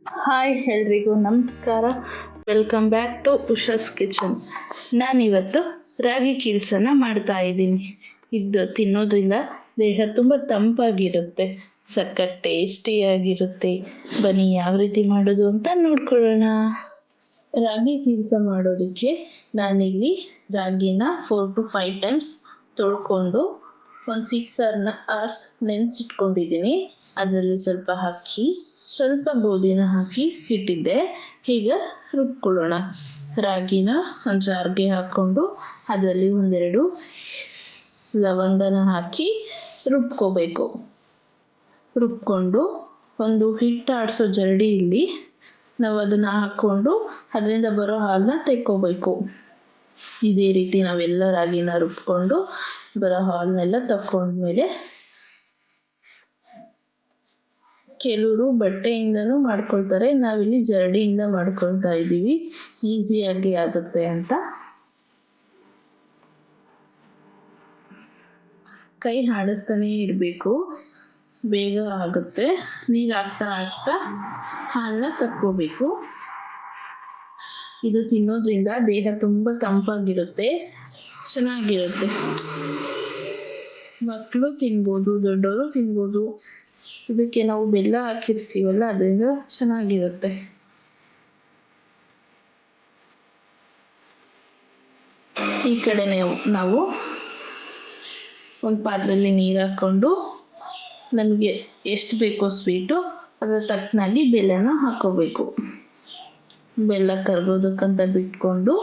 Hi ಎಲ್ರಿಗೂ ನಮಸ್ಕಾರ. Welcome back to Usha's kitchen. ನಾನಿವತ್ತು ರಾಗಿ ಕೀಲ್ಸನ್ನು ಮಾಡ್ತಾ ಇದ್ದೀನಿ. ಇದು ತಿನ್ನೋದ್ರಿಂದ ದೇಹ ತುಂಬ ತಂಪಾಗಿರುತ್ತೆ, ಸಖತ್ ಟೇಸ್ಟಿಯಾಗಿರುತ್ತೆ. ಬನ್ನಿ ಯಾವ ರೀತಿ ಮಾಡೋದು ಅಂತ ನೋಡ್ಕೊಳ್ಳೋಣ. ರಾಗಿ ಕೀಲ್ಸ ಮಾಡೋದಕ್ಕೆ ನಾನಿಲ್ಲಿ ರಾಗಿನ 4 to 5 ಟೈಮ್ಸ್ ತೊಳ್ಕೊಂಡು ಒಂದು 6 hours ನೆನೆಸಿಟ್ಕೊಂಡಿದ್ದೀನಿ. ಅದರಲ್ಲಿ ಸ್ವಲ್ಪ ಅಕ್ಕಿ, ಸ್ವಲ್ಪ ಗೋಧಿನ ಹಾಕಿ ಇಟ್ಟಿದ್ದೆ. ಈಗ ರುಬ್ಕೊಳ್ಳೋಣ. ರಾಗಿನ ಒಂದು ಜಾರ್ಗೆ ಹಾಕ್ಕೊಂಡು ಅದರಲ್ಲಿ ಒಂದೆರಡು ಲವಂಗನ ಹಾಕಿ ರುಬ್ಕೋಬೇಕು. ರುಬ್ಕೊಂಡು ಒಂದು ಹಿಟ್ಟು ಆಡಿಸೋ ಜರಡಿಯಲ್ಲಿ ನಾವು ಅದನ್ನು ಹಾಕ್ಕೊಂಡು ಅದರಿಂದ ಬರೋ ಹಾಲನ್ನ ತೆಕ್ಕೋಬೇಕು. ಇದೇ ರೀತಿ ನಾವೆಲ್ಲ ರಾಗಿನ ರುಬ್ಕೊಂಡು ಬರೋ ಹಾಲನ್ನೆಲ್ಲ ತಕ್ಕೊಂಡ್ಮೇಲೆ ಕೆಲವರು ಬಟ್ಟೆಯಿಂದನೂ ಮಾಡ್ಕೊಳ್ತಾರೆ. ನಾವಿಲ್ಲಿ ಜರಡಿಯಿಂದ ಮಾಡ್ಕೊಳ್ತಾ ಇದ್ದೀವಿ, ಈಸಿಯಾಗಿ ಆಗುತ್ತೆ ಅಂತ. ಕೈ ಆಡಿಸ್ತಾನೇ ಇರಬೇಕು, ಬೇಗ ಆಗುತ್ತೆ. ನೀರು ಹಾಕ್ತಾ ಹಾಕ್ತಾ ಹಾಲನ್ನ ತಕ್ಕೋಬೇಕು. ಇದು ತಿನ್ನೋದ್ರಿಂದ ದೇಹ ತುಂಬ ತಂಪಾಗಿರುತ್ತೆ, ಚೆನ್ನಾಗಿರುತ್ತೆ. ಮಕ್ಕಳು ತಿನ್ಬೋದು, ದೊಡ್ಡವರು ತಿನ್ಬೋದು. ಇದಕ್ಕೆ ನಾವು ಬೆಲ್ಲ ಹಾಕಿರ್ತೀವಲ್ಲ, ಅದರಿಂದ ಚೆನ್ನಾಗಿರುತ್ತೆ. ಈ ಕಡೆ ನಾವು ಒಂದು ಪಾತ್ರೆಯಲ್ಲಿ ನೀರು ಹಾಕ್ಕೊಂಡು ನಮಗೆ ಎಷ್ಟು ಬೇಕೋ ಸ್ವೀಟು ಅದರ ತಕ್ಕನಾಗಿ ಬೆಲ್ಲನ ಹಾಕ್ಕೋಬೇಕು. ಬೆಲ್ಲ ಕರಗೋದಕ್ಕಂತ ಬಿಟ್ಕೊಂಡು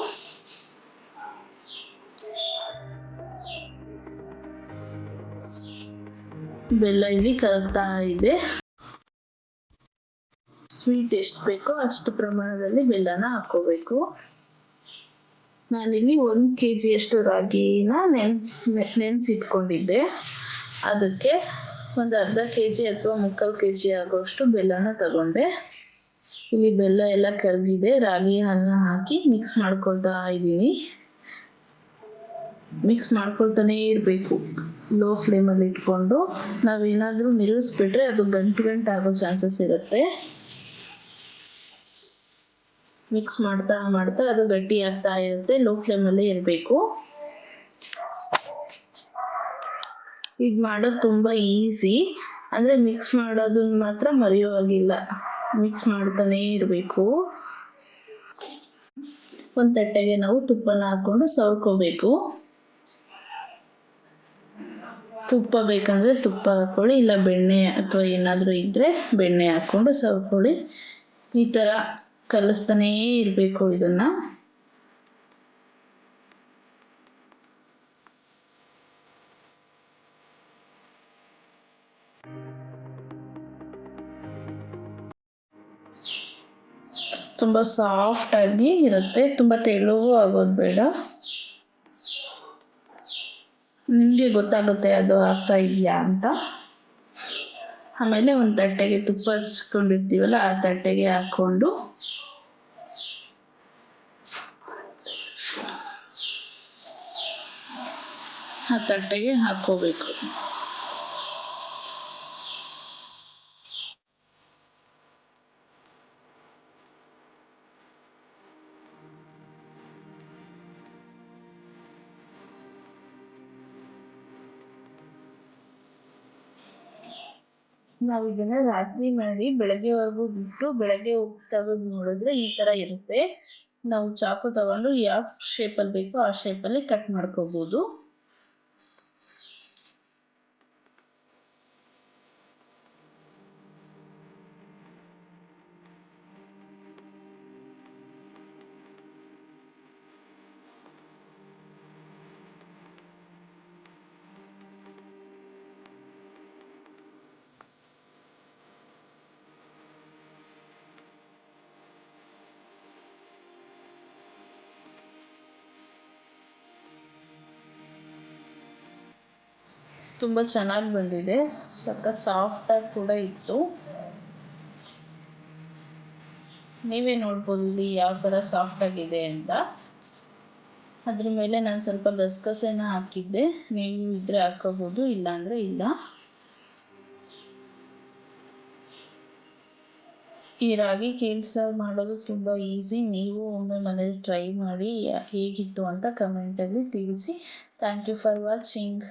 ಬೆಲ್ಲ ಇಲ್ಲಿ ಕರಗ್ತಾ ಇದೆ. ಸ್ವೀಟ್ ಎಷ್ಟು ಬೇಕೋ ಅಷ್ಟು ಪ್ರಮಾಣದಲ್ಲಿ ಬೆಲ್ಲನ ಹಾಕ್ಕೋಬೇಕು. ನಾನಿಲ್ಲಿ 1 kg ಅಷ್ಟು ರಾಗಿನ ನೆನೆಸಿಟ್ಕೊಂಡಿದ್ದೆ. ಅದಕ್ಕೆ ಒಂದು ಅರ್ಧ kg ಅಥವಾ 3/4 kg ಆಗೋಷ್ಟು ಬೆಲ್ಲನ ತಗೊಂಡೆ. ಇಲ್ಲಿ ಬೆಲ್ಲ ಎಲ್ಲ ಕರಗಿದೆ. ರಾಗಿ ಹಾಲನ್ನ ಹಾಕಿ ಮಿಕ್ಸ್ ಮಾಡ್ಕೊಳ್ತಾ ಇದ್ದೀನಿ. ಮಿಕ್ಸ್ ಮಾಡ್ಕೊಳ್ತಾನೇ ಇರಬೇಕು, ಲೋ ಫ್ಲೇಮಲ್ಲಿ ಇಟ್ಕೊಂಡು. ನಾವೇನಾದರೂ ನಿಲ್ಲಿಸ್ಬಿಟ್ರೆ ಅದು ಗಂಟು ಆಗೋ ಚಾನ್ಸಸ್ ಇರುತ್ತೆ. ಮಿಕ್ಸ್ ಮಾಡ್ತಾ ಮಾಡ್ತಾ ಅದು ಗಟ್ಟಿ ಆಗ್ತಾ ಇರುತ್ತೆ. ಲೋ ಫ್ಲೇಮಲ್ಲೇ ಇರಬೇಕು. ಇದು ಮಾಡೋದು ತುಂಬ ಈಸಿ, ಅಂದರೆ ಮಿಕ್ಸ್ ಮಾಡೋದನ್ನ ಮಾತ್ರ ಮರೆಯೋ ಹಾಗಿಲ್ಲ. ಮಿಕ್ಸ್ ಮಾಡ್ತಾನೇ ಇರಬೇಕು. ಒಂದು ತಟ್ಟೆಗೆ ನಾವು ತುಪ್ಪನ ಹಾಕ್ಕೊಂಡು ಸವರ್ಕೋಬೇಕು. ತುಪ್ಪ ಬೇಕಂದರೆ ತುಪ್ಪ ಹಾಕ್ಕೊಳ್ಳಿ, ಇಲ್ಲ ಬೆಣ್ಣೆ ಅಥವಾ ಏನಾದರೂ ಇದ್ದರೆ ಬೆಣ್ಣೆ ಹಾಕ್ಕೊಂಡು ಸವರ್ಕೊಳ್ಳಿ. ಈ ಥರ ಕಲಿಸ್ತಾನೇ ಇರಬೇಕು ಇದನ್ನು. ತುಂಬ ಸಾಫ್ಟಾಗಿ ಇರುತ್ತೆ, ತುಂಬ ತೆಳುವೂ ಆಗೋದು ಬೇಡ. ನಿಮಗೆ ಗೊತ್ತಾಗುತ್ತೆ ಅದು ಆಗ್ತಾ ಇದೆಯಾ ಅಂತ. ಆಮೇಲೆ ಒಂದು ತಟ್ಟೆಗೆ ತುಪ್ಪ ಹಚ್ಕೊಂಡಿರ್ತೀವಲ್ಲ, ಆ ತಟ್ಟೆಗೆ ಹಾಕ್ಕೊಂಡು ಆ ತಟ್ಟೆಗೆ ಹಾಕ್ಕೋಬೇಕು. ನಾವು ಇದನ್ನ ರಾತ್ರಿ ಮಾಡಿ ಬೆಳಗ್ಗೆವರೆಗೂ ಬಿಟ್ಟು ಬೆಳಗ್ಗೆ ತೆಗೆದು ನೋಡಿದ್ರೆ ಈ ಥರ ಇರುತ್ತೆ. ನಾವು ಚಾಕು ತಗೊಂಡು ಯಾವ ಶೇಪಲ್ಲಿ ಬೇಕೋ ಆ ಶೇಪಲ್ಲಿ ಕಟ್ ಮಾಡ್ಕೋಬೋದು. ತುಂಬ ಚೆನ್ನಾಗಿ ಬಂದಿದೆ, ಸಖತ್ ಸಾಫ್ಟಾಗಿ ಕೂಡ ಇತ್ತು. ನೀವೇ ನೋಡ್ಬೋದು ಇಲ್ಲಿ ಯಾವ ಥರ ಸಾಫ್ಟಾಗಿದೆ ಅಂತ. ಅದ್ರ ಮೇಲೆ ನಾನು ಸ್ವಲ್ಪ ಗಸಗಸೆನ ಹಾಕಿದ್ದೆ, ನೀವು ಇದ್ದರೆ ಹಾಕ್ಕೋಬೋದು, ಇಲ್ಲಾಂದರೆ ಇಲ್ಲ. ಈ ರಾಗಿ ಕೀಲ್ ಸಾರು ಮಾಡೋದು ತುಂಬ ಈಸಿ. ನೀವು ಒಮ್ಮೆ ಮನೇಲಿ ಟ್ರೈ ಮಾಡಿ ಹೇಗಿತ್ತು ಅಂತ ಕಮೆಂಟಲ್ಲಿ ತಿಳಿಸಿ. Thank you for watching.